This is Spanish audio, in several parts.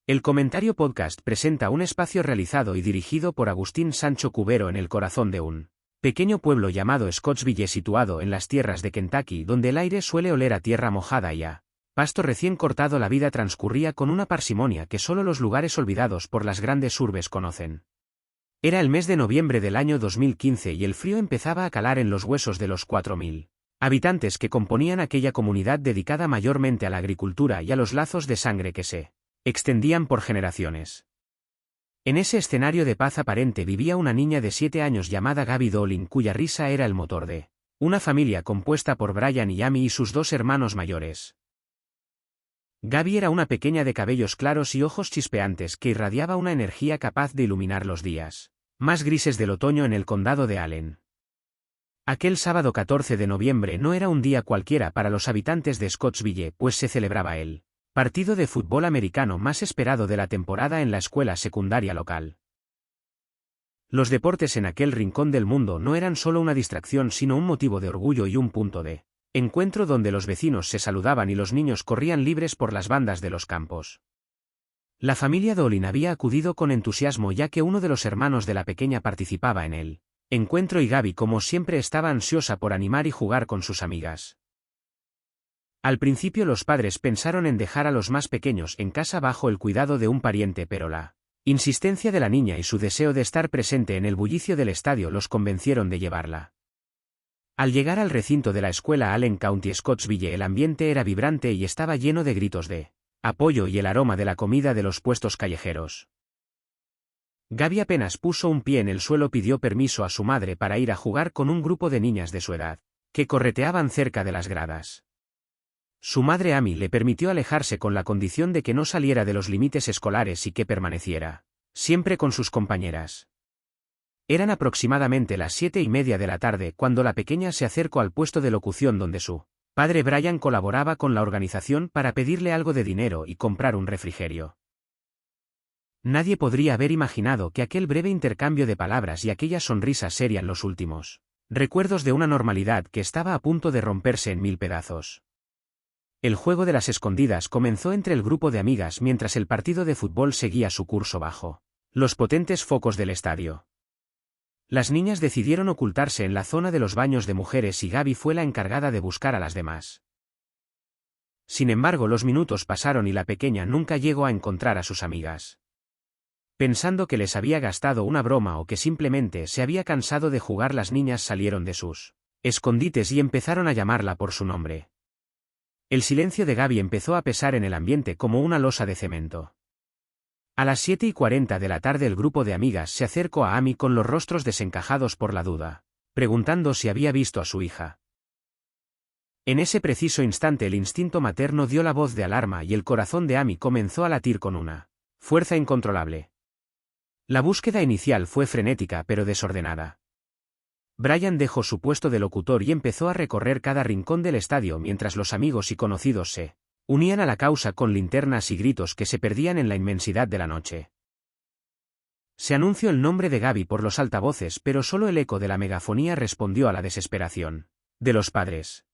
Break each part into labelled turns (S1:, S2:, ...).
S1: El Comentario Podcast presenta un espacio realizado y dirigido por Agustín Sancho Cubero en el corazón de un pequeño pueblo llamado Scottsville situado en las tierras de Kentucky, donde el aire suele oler a tierra mojada y a pasto recién cortado. La vida transcurría con una parsimonia que solo los lugares olvidados por las grandes urbes conocen. Era el mes de noviembre del año 2015 y el frío empezaba a calar en los huesos de los 4.000 habitantes que componían aquella comunidad dedicada mayormente a la agricultura y a los lazos de sangre que se extendían por generaciones. En ese escenario de paz aparente vivía una niña de 7 años llamada Gabby Dolin, cuya risa era el motor de una familia compuesta por Brian y Amy y sus 2 hermanos mayores. Gabby era una pequeña de cabellos claros y ojos chispeantes que irradiaba una energía capaz de iluminar los días más grises del otoño en el condado de Allen. Aquel sábado 14 de noviembre no era un día cualquiera para los habitantes de Scottsville, pues se celebraba el partido de fútbol americano más esperado de la temporada en la escuela secundaria local. Los deportes en aquel rincón del mundo no eran solo una distracción, sino un motivo de orgullo y un punto de encuentro donde los vecinos se saludaban y los niños corrían libres por las bandas de los campos. La familia Dolin había acudido con entusiasmo ya que uno de los hermanos de la pequeña participaba en el encuentro y Gabby, como siempre, estaba ansiosa por animar y jugar con sus amigas. Al principio los padres pensaron en dejar a los más pequeños en casa bajo el cuidado de un pariente, pero la insistencia de la niña y su deseo de estar presente en el bullicio del estadio los convencieron de llevarla. Al llegar al recinto de la escuela Allen County Scottsville, el ambiente era vibrante y estaba lleno de gritos de apoyo y el aroma de la comida de los puestos callejeros. Gabby apenas puso un pie en el suelo pidió permiso a su madre para ir a jugar con un grupo de niñas de su edad, que correteaban cerca de las gradas. Su madre Amy le permitió alejarse con la condición de que no saliera de los límites escolares y que permaneciera siempre con sus compañeras. Eran aproximadamente las 7:30 de la tarde cuando la pequeña se acercó al puesto de locución donde su padre Brian colaboraba con la organización para pedirle algo de dinero y comprar un refrigerio. Nadie podría haber imaginado que aquel breve intercambio de palabras y aquella sonrisa serían los últimos recuerdos de una normalidad que estaba a punto de romperse en 1000 pedazos. El juego de las escondidas comenzó entre el grupo de amigas mientras el partido de fútbol seguía su curso bajo los potentes focos del estadio. Las niñas decidieron ocultarse en la zona de los baños de mujeres y Gabby fue la encargada de buscar a las demás. Sin embargo, los minutos pasaron y la pequeña nunca llegó a encontrar a sus amigas. Pensando que les había gastado una broma o que simplemente se había cansado de jugar, las niñas salieron de sus escondites y empezaron a llamarla por su nombre. El silencio de Gabby empezó a pesar en el ambiente como una losa de cemento. A las 7:40 de la tarde el grupo de amigas se acercó a Amy con los rostros desencajados por la duda, preguntando si había visto a su hija. En ese preciso instante el instinto materno dio la voz de alarma y el corazón de Amy comenzó a latir con una fuerza incontrolable. La búsqueda inicial fue frenética pero desordenada. Brian dejó su puesto de locutor y empezó a recorrer cada rincón del estadio mientras los amigos y conocidos se unían a la causa con linternas y gritos que se perdían en la inmensidad de la noche. Se anunció el nombre de Gabby por los altavoces, pero solo el eco de la megafonía respondió a la desesperación de los padres.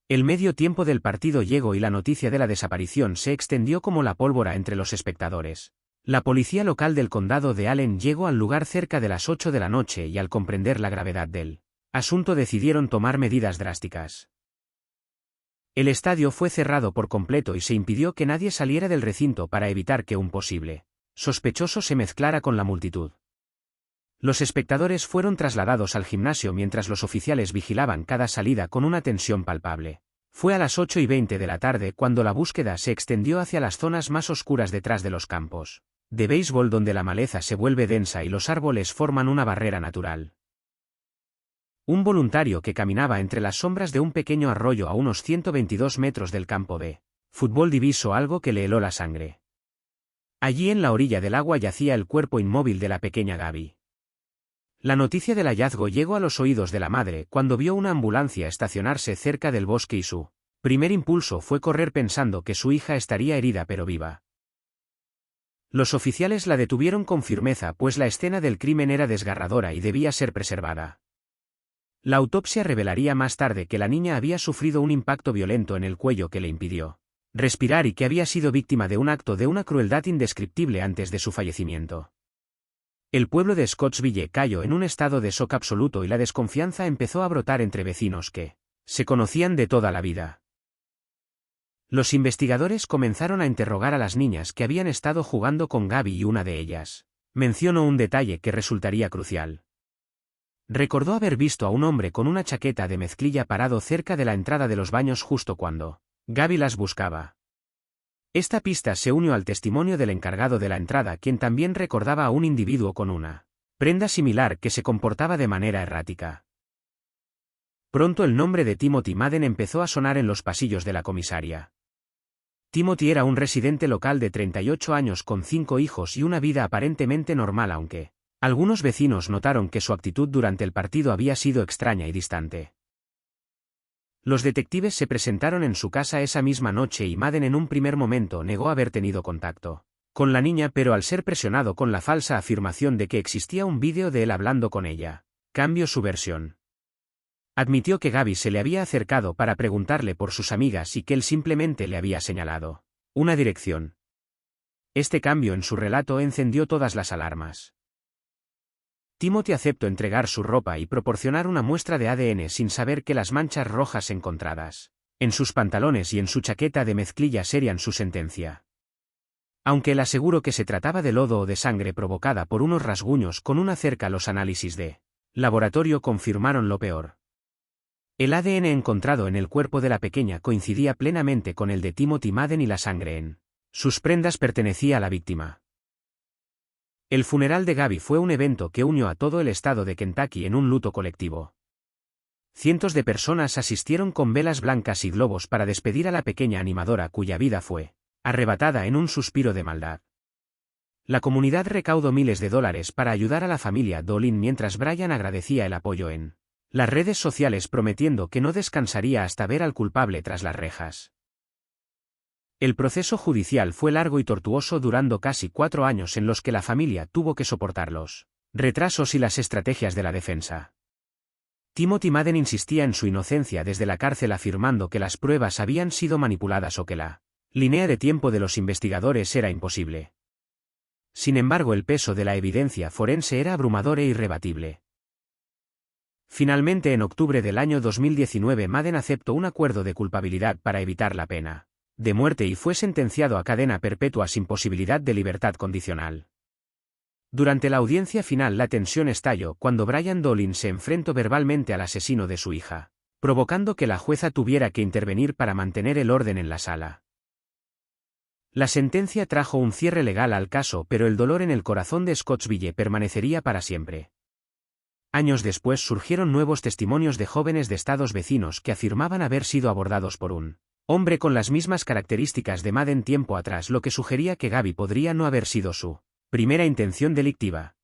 S1: El medio tiempo del partido llegó y la noticia de la desaparición se extendió como la pólvora entre los espectadores. La policía local del condado de Allen llegó al lugar cerca de las 8 de la noche y al comprender la gravedad del asunto decidieron tomar medidas drásticas. El estadio fue cerrado por completo y se impidió que nadie saliera del recinto para evitar que un posible sospechoso se mezclara con la multitud. Los espectadores fueron trasladados al gimnasio mientras los oficiales vigilaban cada salida con una tensión palpable. Fue a las 8:20 de la tarde cuando la búsqueda se extendió hacia las zonas más oscuras detrás de los campos de béisbol, donde la maleza se vuelve densa y los árboles forman una barrera natural. Un voluntario que caminaba entre las sombras de un pequeño arroyo a unos 122 metros del campo de fútbol divisó algo que le heló la sangre. Allí en la orilla del agua yacía el cuerpo inmóvil de la pequeña Gabby. La noticia del hallazgo llegó a los oídos de la madre cuando vio una ambulancia estacionarse cerca del bosque y su primer impulso fue correr pensando que su hija estaría herida pero viva. Los oficiales la detuvieron con firmeza pues la escena del crimen era desgarradora y debía ser preservada. La autopsia revelaría más tarde que la niña había sufrido un impacto violento en el cuello que le impidió respirar y que había sido víctima de un acto de una crueldad indescriptible antes de su fallecimiento. El pueblo de Scottsville cayó en un estado de shock absoluto y la desconfianza empezó a brotar entre vecinos que se conocían de toda la vida. Los investigadores comenzaron a interrogar a las niñas que habían estado jugando con Gabby y una de ellas mencionó un detalle que resultaría crucial. Recordó haber visto a un hombre con una chaqueta de mezclilla parado cerca de la entrada de los baños justo cuando Gabby las buscaba. Esta pista se unió al testimonio del encargado de la entrada, quien también recordaba a un individuo con una prenda similar que se comportaba de manera errática. Pronto el nombre de Timothy Madden empezó a sonar en los pasillos de la comisaría. Timothy era un residente local de 38 años con 5 hijos y una vida aparentemente normal, aunque algunos vecinos notaron que su actitud durante el partido había sido extraña y distante. Los detectives se presentaron en su casa esa misma noche y Madden en un primer momento negó haber tenido contacto con la niña, pero al ser presionado con la falsa afirmación de que existía un vídeo de él hablando con ella, cambió su versión. Admitió que Gabby se le había acercado para preguntarle por sus amigas y que él simplemente le había señalado una dirección. Este cambio en su relato encendió todas las alarmas. Timothy aceptó entregar su ropa y proporcionar una muestra de ADN sin saber que las manchas rojas encontradas en sus pantalones y en su chaqueta de mezclilla serían su sentencia. Aunque él aseguró que se trataba de lodo o de sangre provocada por unos rasguños con una cerca, los análisis de laboratorio confirmaron lo peor. El ADN encontrado en el cuerpo de la pequeña coincidía plenamente con el de Timothy Madden y la sangre en sus prendas pertenecía a la víctima. El funeral de Gabby fue un evento que unió a todo el estado de Kentucky en un luto colectivo. Cientos de personas asistieron con velas blancas y globos para despedir a la pequeña animadora cuya vida fue arrebatada en un suspiro de maldad. La comunidad recaudó miles de dólares para ayudar a la familia Doolin mientras Brian agradecía el apoyo en las redes sociales, prometiendo que no descansaría hasta ver al culpable tras las rejas. El proceso judicial fue largo y tortuoso, durando casi 4 años en los que la familia tuvo que soportar los retrasos y las estrategias de la defensa. Timothy Madden insistía en su inocencia desde la cárcel, afirmando que las pruebas habían sido manipuladas o que la línea de tiempo de los investigadores era imposible. Sin embargo, el peso de la evidencia forense era abrumador e irrebatible. Finalmente, en octubre del año 2019, Madden aceptó un acuerdo de culpabilidad para evitar la pena de muerte y fue sentenciado a cadena perpetua sin posibilidad de libertad condicional. Durante la audiencia final, la tensión estalló cuando Brian Doolin se enfrentó verbalmente al asesino de su hija, provocando que la jueza tuviera que intervenir para mantener el orden en la sala. La sentencia trajo un cierre legal al caso, pero el dolor en el corazón de Scottsville permanecería para siempre. Años después surgieron nuevos testimonios de jóvenes de estados vecinos que afirmaban haber sido abordados por un hombre con las mismas características de Madden tiempo atrás, lo que sugería que Gabby podría no haber sido su primera intención delictiva.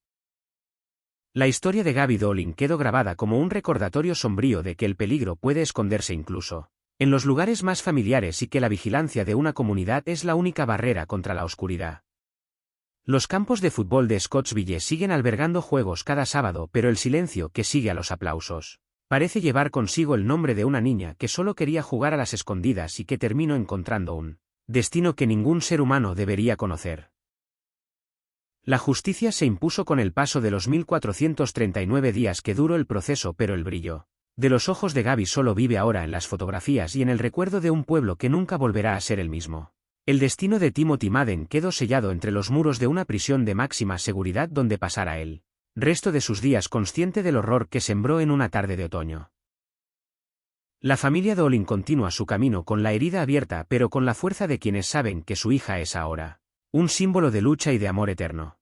S1: La historia de Gabby Doolin quedó grabada como un recordatorio sombrío de que el peligro puede esconderse incluso en los lugares más familiares y que la vigilancia de una comunidad es la única barrera contra la oscuridad. Los campos de fútbol de Scottsville siguen albergando juegos cada sábado, pero el silencio que sigue a los aplausos parece llevar consigo el nombre de una niña que solo quería jugar a las escondidas y que terminó encontrando un destino que ningún ser humano debería conocer. La justicia se impuso con el paso de los 1439 días que duró el proceso, pero el brillo de los ojos de Gabby solo vive ahora en las fotografías y en el recuerdo de un pueblo que nunca volverá a ser el mismo. El destino de Timothy Madden quedó sellado entre los muros de una prisión de máxima seguridad donde pasará el resto de sus días, consciente del horror que sembró en una tarde de otoño. La familia Doolin continúa su camino con la herida abierta, pero con la fuerza de quienes saben que su hija es ahora un símbolo de lucha y de amor eterno.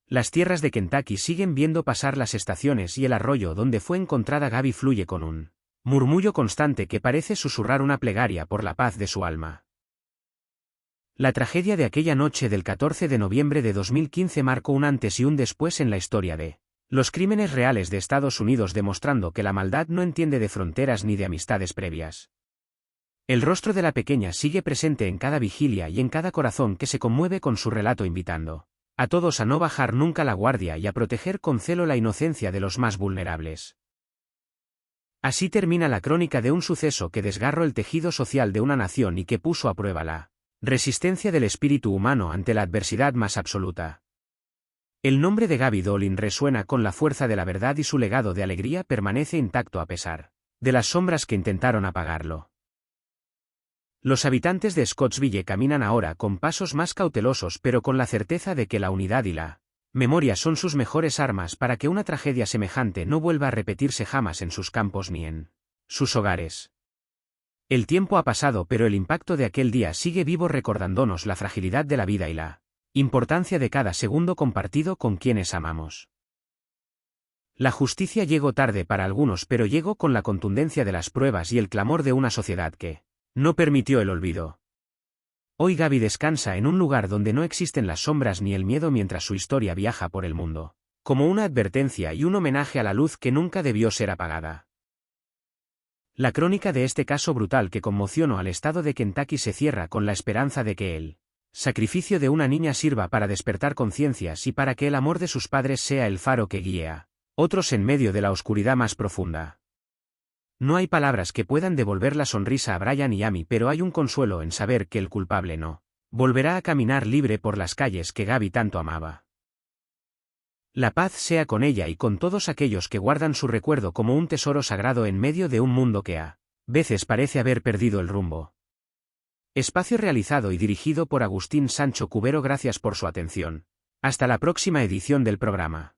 S1: Las tierras de Kentucky siguen viendo pasar las estaciones y el arroyo donde fue encontrada Gabby fluye con un murmullo constante que parece susurrar una plegaria por la paz de su alma. La tragedia de aquella noche del 14 de noviembre de 2015 marcó un antes y un después en la historia de los crímenes reales de Estados Unidos, demostrando que la maldad no entiende de fronteras ni de amistades previas. El rostro de la pequeña sigue presente en cada vigilia y en cada corazón que se conmueve con su relato, invitando a todos a no bajar nunca la guardia y a proteger con celo la inocencia de los más vulnerables. Así termina la crónica de un suceso que desgarró el tejido social de una nación y que puso a prueba la resistencia del espíritu humano ante la adversidad más absoluta. El nombre de Gaby Dolin resuena con la fuerza de la verdad y su legado de alegría permanece intacto a pesar de las sombras que intentaron apagarlo. Los habitantes de Scottsville caminan ahora con pasos más cautelosos pero con la certeza de que la unidad y la memoria son sus mejores armas para que una tragedia semejante no vuelva a repetirse jamás en sus campos ni en sus hogares. El tiempo ha pasado pero el impacto de aquel día sigue vivo recordándonos la fragilidad de la vida y la importancia de cada segundo compartido con quienes amamos. La justicia llegó tarde para algunos pero llegó con la contundencia de las pruebas y el clamor de una sociedad que no permitió el olvido. Hoy Gaby descansa en un lugar donde no existen las sombras ni el miedo mientras su historia viaja por el mundo, como una advertencia y un homenaje a la luz que nunca debió ser apagada. La crónica de este caso brutal que conmocionó al estado de Kentucky se cierra con la esperanza de que el sacrificio de una niña sirva para despertar conciencias y para que el amor de sus padres sea el faro que guíe a otros en medio de la oscuridad más profunda. No hay palabras que puedan devolver la sonrisa a Brian y Amy, pero hay un consuelo en saber que el culpable no volverá a caminar libre por las calles que Gaby tanto amaba. La paz sea con ella y con todos aquellos que guardan su recuerdo como un tesoro sagrado en medio de un mundo que a veces parece haber perdido el rumbo. Espacio realizado y dirigido por Agustín Sancho Cubero. Gracias por su atención. Hasta la próxima edición del programa.